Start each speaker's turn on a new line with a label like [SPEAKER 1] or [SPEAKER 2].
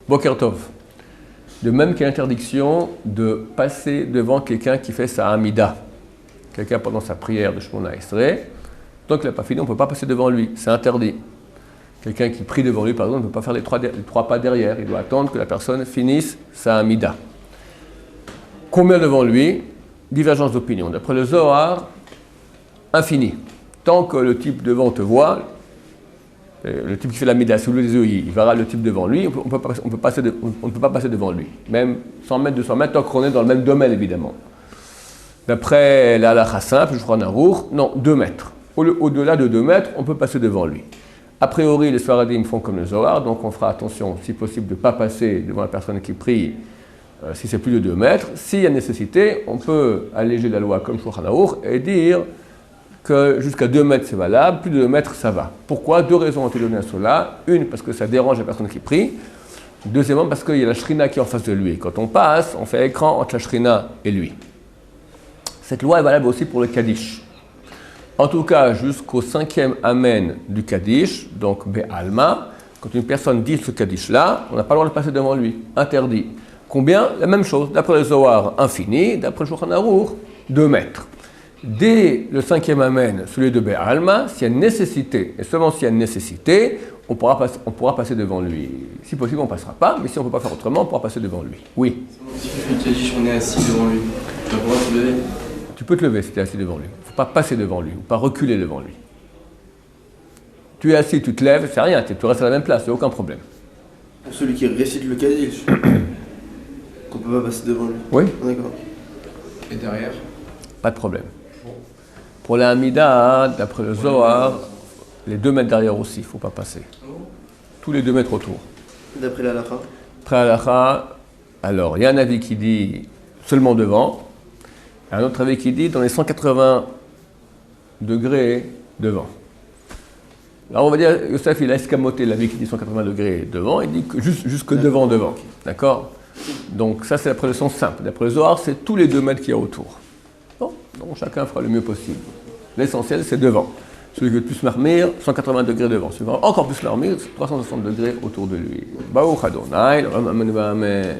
[SPEAKER 1] Boker Tov. De même qu'il y a l'interdiction de passer devant quelqu'un qui fait sa Hamida. Quelqu'un pendant sa prière de Shemona Esrei, tant qu'il n'a pas fini, on ne peut pas passer devant lui, c'est interdit. Quelqu'un qui prie devant lui, par exemple, ne peut pas faire les trois pas derrière, il doit attendre que la personne finisse sa Hamida. Combien devant lui? Divergence d'opinion. D'après le Zohar, infini. Tant que le type devant te voit, le type qui fait la Hamida sous les yeux, il verra le type devant lui, on ne peut pas passer devant lui. Même 100 mètres, 200 mètres, tant qu'on est dans le même domaine, évidemment. D'après la halakha simple, Shulchan Aruch, non, 2 mètres. Au-delà de 2 mètres, on peut passer devant lui. A priori, les Sfaradim font comme le Zohar, donc on fera attention, si possible, de ne pas passer devant la personne qui prie si c'est plus de 2 mètres. S'il y a nécessité, on peut alléger la loi comme Shulchan Aruch et dire que jusqu'à 2 mètres c'est valable, plus de 2 mètres ça va. Pourquoi? 2 raisons ont été données à cela. Une, parce que ça dérange la personne qui prie. Deuxièmement, parce qu'il y a la shrina qui est en face de lui. Quand on passe, on fait écran entre la shrina et lui. Cette loi est valable aussi pour le Kaddish. En tout cas, jusqu'au 5e Amen du Kaddish, donc Be'alma, quand une personne dit ce Kaddish-là, on n'a pas le droit de passer devant lui. Interdit. Combien? La même chose. D'après le Zohar, infini. D'après le Shulchan Aruch, 2 mètres. Dès le 5e Amen, celui de Be'alma, s'il y a nécessité, et seulement s'il y a nécessité, on pourra passer devant lui. Si possible, on ne passera pas, mais si on ne peut pas faire autrement, on pourra passer devant lui. Oui.
[SPEAKER 2] Si je fais le Kaddish, on est assis devant lui, tu vas pouvoir te lever?
[SPEAKER 1] Tu peux te lever si tu es assis devant lui. Il ne faut pas passer devant lui, ou pas reculer devant lui. Tu es assis, tu te lèves, c'est rien, tu restes à la même place, il n'y a aucun problème.
[SPEAKER 2] Pour celui qui récite le Kaddish, qu'on ne peut pas passer devant lui.
[SPEAKER 1] Oui.
[SPEAKER 2] D'accord. Et derrière?
[SPEAKER 1] Pas de problème. Pour la Hamida, d'après le Zohar, les 2 mètres derrière aussi, il ne faut pas passer. Tous les 2 mètres autour.
[SPEAKER 2] D'après la halakha?
[SPEAKER 1] Après halakha, alors, il y a un avis qui dit seulement devant, et un autre avis qui dit dans les 180 degrés devant. Alors on va dire, Yosef il a escamoté l'avis qui dit 180 degrés devant, il dit que jusque devant. D'accord? Donc ça c'est d'après le sens simple. D'après le Zohar, c'est tous les 2 mètres qu'il y a autour. Bon, donc chacun fera le mieux possible. L'essentiel c'est devant. Celui qui veut plus marmire, 180 degrés devant. Celui qui veut encore plus marmire, 360 degrés autour de lui. Baruch Adonai, Amen.